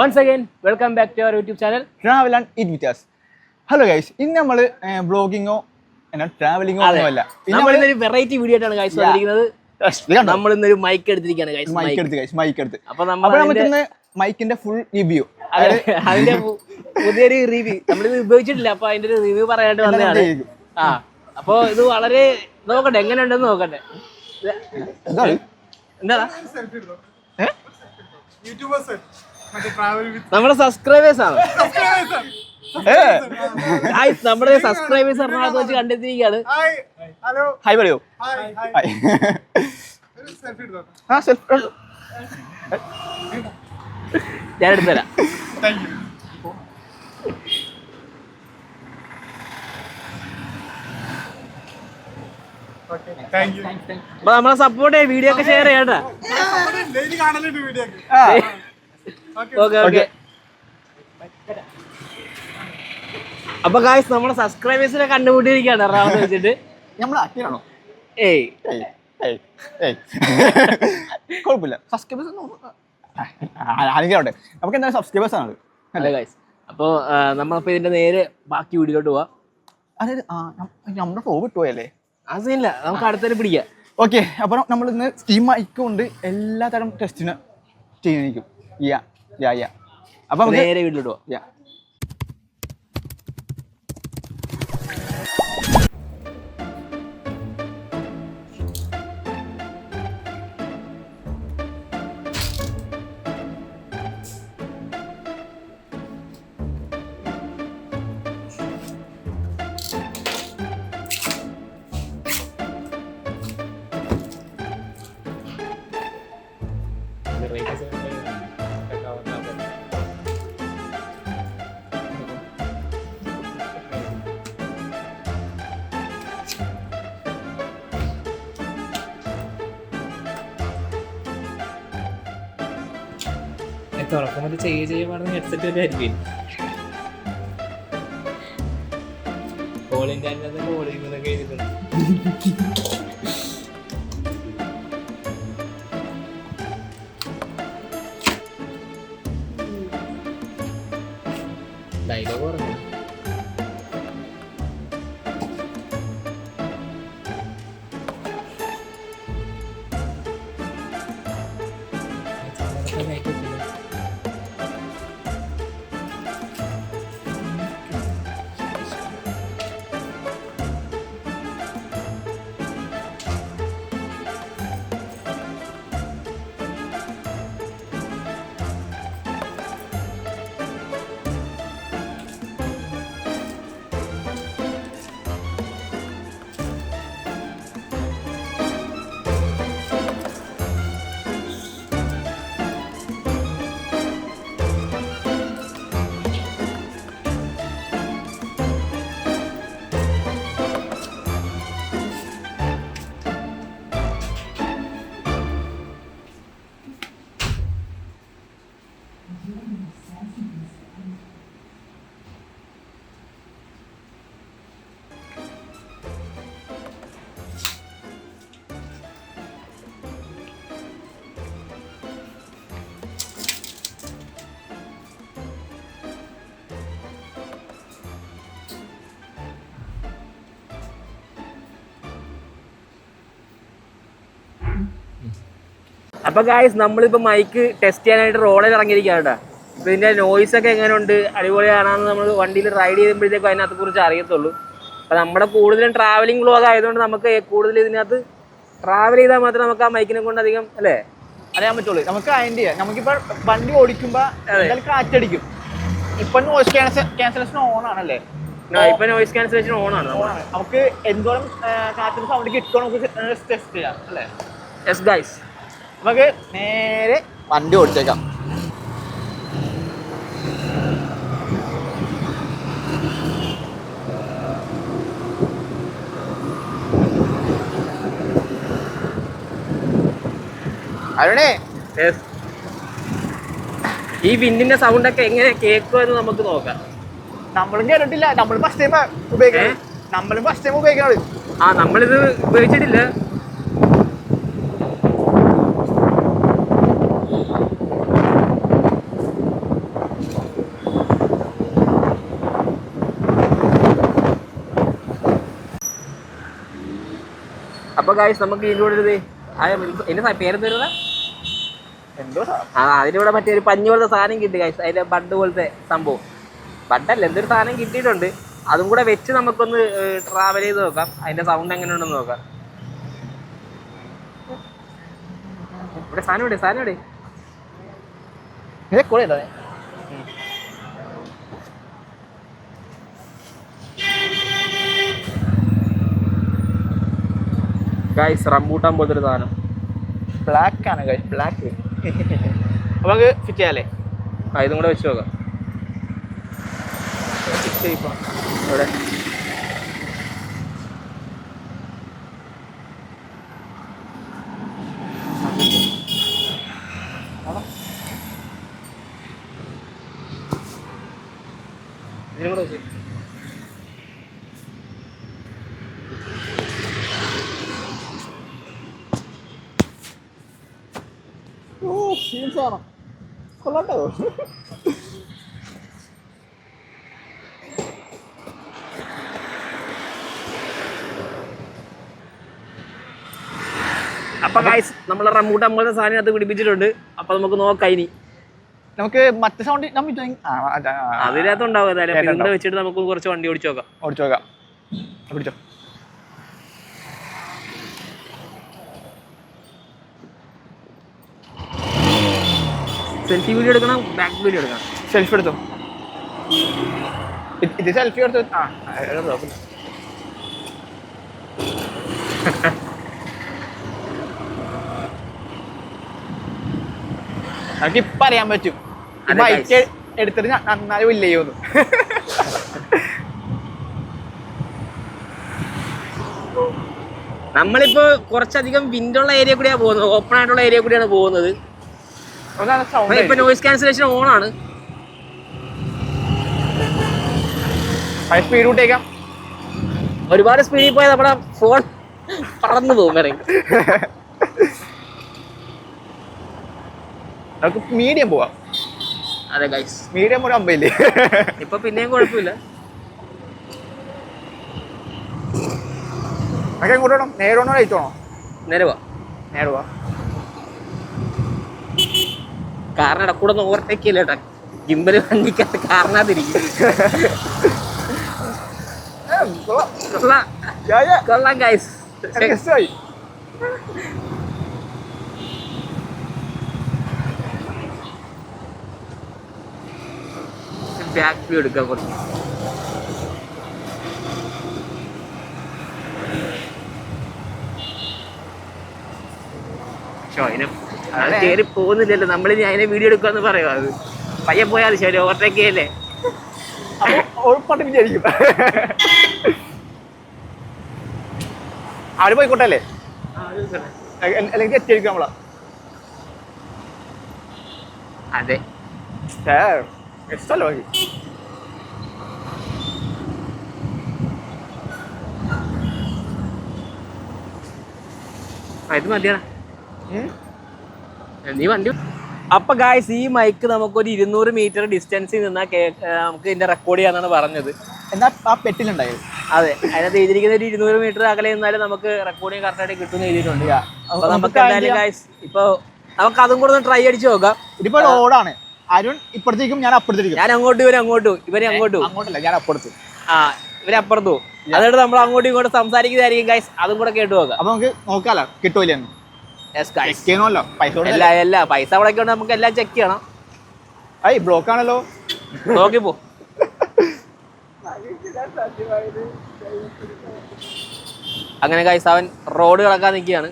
Once again, welcome back to our YouTube channel. Travel and Eat with us. Hello guys, ഇന്ന് നമ്മൾ വ്ളോഗിങ്ങോ ട്രാവലിങ്ങോ ഒന്നുമല്ല. നമ്മളൊരു variety video ആയിട്ടാണ് guys വന്നിരിക്കുന്നത്. നമ്മൾ ഇന്നൊരു മൈക്ക് എടുത്തിരിക്കുകയാണ് ഗൈസ്. മൈക്ക് എടുത്ത്. അപ്പോൾ നമുക്ക് മൈക്കിന്റെ ഫുൾ റിവ്യൂ. അതിന്റെ പുതിയൊരു റിവ്യൂ നമ്മളിത് ഉപയോഗിച്ചിട്ടില്ല, അപ്പൊ അതിന്റെ ഒരു റിവ്യൂ പറയാനായിട്ട് വന്നതാണ്. അപ്പൊ ഇത് വളരെ നോക്കട്ടെ എങ്ങനെയുണ്ടെന്ന് നോക്കട്ടെ. എന്താ നമ്മുടെ സബ്സ്ക്രൈബേഴ്സ് ആണ്. നമ്മുടെ സബ്സ്ക്രൈബേഴ്സ് എറണാകുളത്ത് വെച്ച് കണ്ടെത്തിയിരിക്കുകയാണ്. ഹായ് പറയൂ. ഞാൻ എടുത്തുതരാം. അപ്പൊ നമ്മളെ സപ്പോർട്ട് ചെയ്യാം, വീഡിയോ ഒക്കെ ഷെയർ ചെയ്യട്ടാ. അപ്പൊ ഗായ്സ് നമ്മളെ സബ്സ്ക്രൈബേഴ്സിനെ കണ്ടുപിടിച്ചിരിക്കുകയാണ് എറണാകുളത്ത് വെച്ചിട്ട്. കുഴപ്പമില്ല, സബ്സ്ക്രൈബേഴ്സ് നമുക്ക് എന്തായാലും സബ്സ്ക്രൈബേഴ്സ് ആണ്. അല്ലേ ഗായ്സ്? അപ്പൊ നമ്മളിപ്പോ ഇതിന്റെ നേരെ ബാക്കി വീഡിയോയിലോട്ട് പോവാം. അതായത് നമ്മുടെ ഫ്ലോ വിട്ടുപോയല്ലേ? അതില്ല, നമുക്ക് അടുത്തൊരു പിടിക്കാം. ഓക്കെ, അപ്പോൾ നമ്മൾ ഇന്ന് സ്റ്റീം മൈക്ക് കൊണ്ട് എല്ലാ തരം ടെസ്റ്റിന് ചെയ്യുന്നതായിരിക്കും. അപ്പൊ നമുക്ക് നേരെ വീട്ടിലോട്ട് പോവാം. തുറക്കുമ്പോൾ ചെയ്യുന്ന ഹെഡ്സെറ്റ് വരെ ആയിരിക്കും. കോളിൻ്റെ കോളിംഗ് എഴുതിയിട്ടുണ്ട്. ഡയലോഗ് പറഞ്ഞു. അപ്പൊ ഗായ്സ് നമ്മളിപ്പോ മൈക്ക് ടെസ്റ്റ് ചെയ്യാനായിട്ട് റോഡിൽ ഇറങ്ങിയിരിക്കുകയാണ് കേട്ടോ. അപ്പൊ ഇതിന്റെ നോയ്സ് ഒക്കെ എങ്ങനെയുണ്ട്, അടിപൊളിയാണെന്ന് നമ്മൾ വണ്ടിയിൽ റൈഡ് ചെയ്യുമ്പോഴത്തേക്കും അതിനകത്ത് കുറിച്ച് അറിയത്തുള്ളൂ. അപ്പൊ നമ്മുടെ കൂടുതലും ട്രാവലിംഗ് വ്ളോഗ് ആയതുകൊണ്ട് നമുക്ക് കൂടുതൽ ഇതിനകത്ത് ട്രാവൽ ചെയ്താൽ മാത്രമേ നമുക്ക് ആ മൈക്കിനെ കൊണ്ട് അധികം അല്ലേ അറിയാൻ പറ്റുള്ളൂ. നമുക്ക് അതിന്റെ നമുക്കിപ്പോ വണ്ടി ഓടിക്കുമ്പോ കാറ്റടിക്കും. ഇപ്പൊ നോയ്സ് ക്യാൻസലേഷൻ ഓൺ ആണല്ലേ? ഇപ്പൊ നോയ്സ് ക്യാൻസലേഷൻ ഓൺ ആണ്. നമുക്ക് എന്തോരം കാറ്റിന് സൗണ്ട് കിട്ടുമോ നമുക്ക് ടെസ്റ്റ് ചെയ്യാം അല്ലേ? യെസ് ഗൈസ്, നമുക്ക് നേരെ വണ്ടി ഓടിച്ചേക്കാം. അരുണേ, ഈ വിൻഡിന്റെ സൗണ്ട് ഒക്കെ എങ്ങനെ കേൾക്കുമെന്ന് നമുക്ക് നോക്കാം. നമ്മളും കേട്ടിട്ടില്ല, നമ്മൾ ഫസ്റ്റ് ടൈം ഉപയോഗിക്കണം. നമ്മളിത് ഉപയോഗിച്ചിട്ടില്ല. ഗൈസ് നമുക്ക് ഇതിൻ്റെ കൂടെ ഒരു എന്റെ പേരെന്താ എന്തോ അതിൻ്റെ കൂടെ മറ്റേ ഒരു പഞ്ഞു പോലത്തെ സാധനം കിട്ടി ഗൈസ്, അതിന്റെ ബഡ് പോലത്തെ സംഭവം. ബഡല്ല, എന്തൊരു സാധനം കിട്ടിയിട്ടുണ്ട്. അതും കൂടെ വെച്ച് നമുക്കൊന്ന് ട്രാവൽ ചെയ്ത് നോക്കാം, അതിന്റെ സൗണ്ട് എങ്ങനെയുണ്ടെന്ന് നോക്കാം. ഇവിടെ സാധനം ഇവിടെ ഗൈസ് റംബൂട്ടാൻ പോലത്തെ ഒരു സാധനം. ബ്ലാക്ക് ആണ് ഗൈസ്, ബ്ലാക്ക്. അപ്പൊ നമുക്ക് ഫിറ്റ് ചെയ്യാല്ലേ? ഇതും കൂടെ വെച്ച് നോക്കാം. ഇവിടെ ഇതിനും കൂടെ വെച്ച് കൊള്ളാട്ടോ. അപ്പൊ ഗൈസ് നമ്മൾ റംബൂട്ടാൻ പോലത്തെ സാധനം അത് പിടിപ്പിച്ചിട്ടുണ്ട്. അപ്പൊ നമുക്ക് നോക്കാം. ഇനി നമുക്ക് മറ്റേ സൗണ്ട് അതിനകത്ത് ഉണ്ടാവും. ഇതിന്റെ വെച്ചിട്ട് നമുക്ക് കുറച്ച് വണ്ടി ഓടിച്ചു നോക്കാം. പിടിച്ചോ. സെൽഫി വീഡിയോ എടുക്കണം, ബാക്ക് വീഡിയോ എടുക്കണം. സെൽഫി എടുത്തോ. ഇത് സെൽഫി എടുത്തു. നമുക്ക് ഇപ്പൊ അറിയാൻ പറ്റും ബൈക്ക് എടുത്തിട്ട് നന്നായി ഇല്ലയോന്ന്. നമ്മളിപ്പോ കുറച്ചധികം വിൻഡുള്ള ഏരിയ കൂടിയാണ് പോകുന്നത്, ഓപ്പൺ ആയിട്ടുള്ള ഏരിയ കൂടിയാണ് പോകുന്നത്. ഇപ്പൊ നോയിസ് ക്യാൻസലേഷൻ ഓൺ ആണ്. സ്പീഡ് കൂട്ടേക്കാം. ഒരുപാട് സ്പീഡിൽ പോയാൽ നമ്മുടെ ഫോൺ പറന്നു പോകും. നമുക്ക് മീഡിയം പോവാം. അതെ ഗൈസ്, മീഡിയം ഒരു 50 ഇപ്പൊ പിന്നെയും കുഴപ്പമില്ല. എങ്ങോട്ട് വേണം? നേരെ വേണോ ലൈറ്റ് വേണോ? നേരെ പോവാ. കാരണം ഇടക്കൂടെ ഓവർടേക്ക് ചെയ്യില്ല കേട്ടോ. ഗിംബല് വണ്ടിക്കകത്ത് കാരണത്തിരിക്കും. കൊള്ളാം ഗൈസ്. ബാക്ക് വ്യൂ എടുക്കാം കുറച്ച്. കയറി പോകുന്നില്ലല്ലോ, നമ്മളിനി അതിനെ വീഡിയോ എടുക്കാന്ന് പറയുക. അത് പയ്യെ പോയാൽ ശരി, ഓവർടേക്ക് ചെയ്യല്ലേ. വിചാരിക്കും അവര് പോയിക്കോട്ടല്ലേ, അല്ലെങ്കിൽ എത്തിയിരിക്കും നമ്മളാ. അതെ ഇഷ്ടല്ലോ. ഇത് മതിയാ നീ വണ്ടി. അപ്പൊ ഗായ്സ്, ഈ മൈക്ക് നമുക്കൊരു 200 മീറ്റർ ഡിസ്റ്റൻസിൽ നിന്നാ നമുക്ക് ഇതിന്റെ റെക്കോർഡ് ചെയ്യാന്നാണ് പറഞ്ഞത്. എന്നാ ആ പെട്ടിലുണ്ടായത്. അതെ, അതിനകത്ത് എഴുതിയിരിക്കുന്ന ഒരു 200 മീറ്റർ അകലെ നിന്നാലും നമുക്ക് റെക്കോർഡിങ് കറക്റ്റായിട്ട് കിട്ടുമെന്ന് എഴുതിയിട്ടുണ്ട്. അപ്പൊ നമുക്ക് എന്തായാലും ഗായ്സ് ഇപ്പൊ നമുക്ക് അതും കൂടെ ഒന്ന് ട്രൈ അടിച്ച് നോക്കാം. ഇതിപ്പോ റോഡാണ്. അരുൺ ഇപ്പുറത്തേക്കും, ഞാൻ അപ്പുറത്തേക്കും. ഞാൻ അങ്ങോട്ടും ഇവരെ അങ്ങോട്ടും, ഇവരെ അങ്ങോട്ടും. അങ്ങോട്ടല്ല, ഞാൻ അപ്പുറത്ത്. ഇവരെ അപ്പുറത്തു. അതുകൊണ്ട് നമ്മൾ അങ്ങോട്ടും ഇങ്ങോട്ടും സംസാരിക്കുന്നതായിരിക്കും ഗൈസ്. അതും കൂടെ കേട്ടു നോക്കാം. അപ്പൊ നമുക്ക് നോക്കാലോ കിട്ടൂലെന്ന്. പൈസ മുടക്കിയോണ്ട് നമുക്ക് എല്ലാം ചെക്ക് ചെയ്യണം. ബ്ലോക്ക് ആണല്ലോ, നോക്കിപ്പോ. അങ്ങനെ ഗൈസ് അവൻ റോഡ് കിടക്കാൻ നിൽക്കുകയാണ്.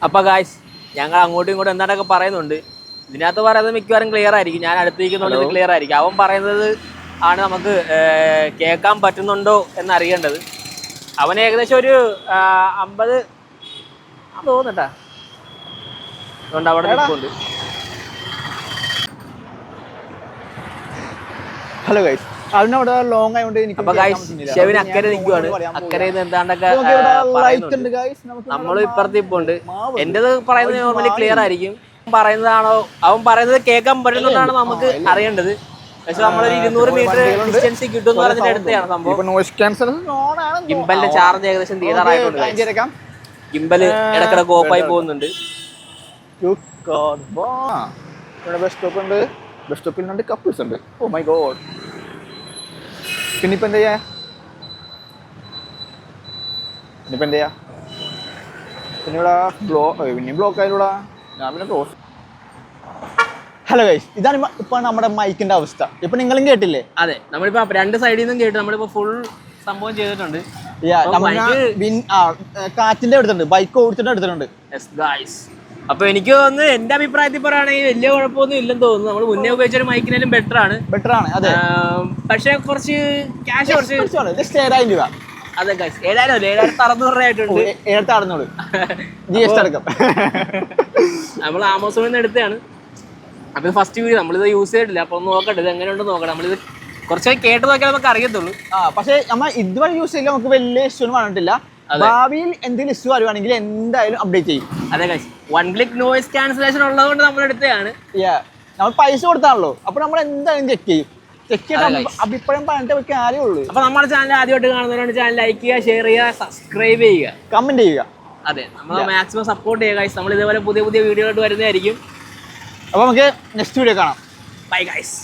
അപ്പൊ ഗായ്സ്, ഞങ്ങൾ അങ്ങോട്ടും ഇങ്ങോട്ടും എന്താണ്ടൊക്കെ പറയുന്നുണ്ട്. ഇതിനകത്ത് പറയുന്നത് മിക്കവാറും ക്ലിയർ ആയിരിക്കും. ഞാൻ അടുത്തേക്കുന്നുണ്ട്, ഇത് ക്ലിയർ ആയിരിക്കും. അവൻ പറയുന്നത് ആണ് നമുക്ക് കേൾക്കാൻ പറ്റുന്നുണ്ടോ എന്നറിയേണ്ടത്. അവൻ ഏകദേശം ഒരു 50 തോന്നട്ടാ. അതുകൊണ്ട് അവിടെ നിൽക്കുന്നുണ്ട്. ഹലോ ഗൈസ്, അതിനവിടെ ലോങ് ആയതുകൊണ്ട് എനിക്ക് അപ്പൊ ഗൈസ് ഷെവിൻ അക്കരെ നിൽക്കുവാണ്. അക്കരെ എന്താണ്ടൊക്കെ ലൈറ്റ് ഗൈസ് നമുക്ക് നമ്മൾ ഇപ്പുറത്ത് ഇപ്പൊ ഉണ്ട്. എന്റേത് പറയുന്നത് നോർമലി ക്ലിയർ ആയിരിക്കും. പറയുന്നതാണോ അവൻ പറയുന്നത് കേൾക്കാൻ പറ്റുന്നതാണ് നമുക്ക് അറിയേണ്ടത്. പക്ഷെ നമ്മളൊരു 200 മീറ്റർ ഡിസ്റ്റൻസ് കിട്ടും എന്ന് പറഞ്ഞിട്ട് അടുത്താണ് സംഭവം. ഗിംബലിന്റെ ചാർജ് ഏകദേശം തീരാറായിട്ടുണ്ട്. ഗിംബൽ ഇടക്കിടക്ക് ഓഫായി പോകുന്നുണ്ട്. ബസ് സ്റ്റോപ്പ് ഉണ്ട്. ബസ് സ്റ്റോപ്പിൽ രണ്ട് കപ്പിൾസ് ഉണ്ട്. Oh my god. പിന്നെ ഇപ്പൊ എന്താ ചെയ്യാ? പിന്നെ ഇവിടെ ബ്ലോക്ക് ആയിലൂടെ ഞാൻ പിന്നെ ക്ലോസ്. ഹലോ ഗൈസ്, ഇതാണ് ഇപ്പൊ നമ്മുടെ മൈക്കിന്റെ അവസ്ഥ. ഇപ്പൊ നിങ്ങളും കേട്ടില്ലേ? അതെ, നമ്മളിപ്പോ രണ്ട് സൈഡിൽ നിന്നും കേട്ടു. നമ്മളിപ്പോ ഫുൾ സംഭവം ചെയ്തിട്ടുണ്ട്. കാറ്റിന്റെ എടുത്തിട്ടുണ്ട്, ബൈക്ക് ഓടിച്ചിട്ട് എടുത്തിട്ടുണ്ട്. അപ്പൊ എനിക്ക് തോന്നുന്നു, എന്റെ അഭിപ്രായത്തിൽ പറയുകയാണെങ്കിൽ വലിയ കുഴപ്പമൊന്നും ഇല്ലെന്ന് തോന്നുന്നു. നമ്മൾ മുന്നേ ഉപയോഗിച്ച ഒരു മൈക്കിനാലും ബെറ്റർ ആണ്. അതെ. പക്ഷെ കുറച്ച് ക്യാഷ് കുറച്ച് 7,000 രൂപ. അതെ ഗൈസ്, 7,600 രൂപ ആയിട്ടുണ്ട്. 7,600 GST അടക്കം. നമ്മൾ ആമസോണിൽ നിന്ന് എടുത്തതാണ്. അപ്പൊ ഫസ്റ്റ് വീഡിയോ നമ്മളിത് യൂസ് ചെയ്തിട്ടില്ല. അപ്പൊ ഒന്ന് നോക്കട്ടെ ഇത് എങ്ങനെ ഉണ്ടെന്ന് നോക്കണം. നമ്മളിത് കുറച്ച് കേട്ട് നോക്കിയാൽ നമുക്ക് അറിയത്തുള്ളൂ. പക്ഷെ നമ്മൾ ഇതുവരെ യൂസ് ചെയ്യില്ല, നമുക്ക് വലിയ ഇഷ്യൂ ഒന്നും പറഞ്ഞിട്ടില്ല. ഭാവിയിൽ എന്തെങ്കിലും ഇഷ്യൂ വരുവാണെങ്കിൽ എന്തായാലും അപ്ഡേറ്റ് ചെയ്യും. അതെ ഗൈസ്, 1 ക്ലിക്ക് നോയിസ് ക്യാൻസലേഷൻ ഉള്ളതുകൊണ്ട് നമ്മൾ എടുത്തതാണ്. നമ്മൾ പൈസ കൊടുത്താണല്ലോ, അപ്പൊ നമ്മൾ എന്തായാലും ചെക്ക് ചെയ്യും. അഭിപ്രായം പറഞ്ഞിട്ട് കാര്യമേ ഉള്ളൂ. അപ്പൊ നമ്മുടെ ചാനൽ ആദ്യമായിട്ട് കാണുന്നവരാണ് ചാനൽ ലൈക്ക് ചെയ്യുക, ഷെയർ ചെയ്യുക, സബ്സ്ക്രൈബ് ചെയ്യുക, കമന്റ് ചെയ്യുക. അതെ, നമ്മൾ മാക്സിമം സപ്പോർട്ട് ചെയ്യുക ഗൈസ്. നമ്മൾ ഇതേപോലെ പുതിയ വീഡിയോ ആയിട്ട് വരുന്നതായിരിക്കും. അപ്പൊ നമുക്ക് നെക്സ്റ്റ് വീഡിയോ കാണാം. Bye guys.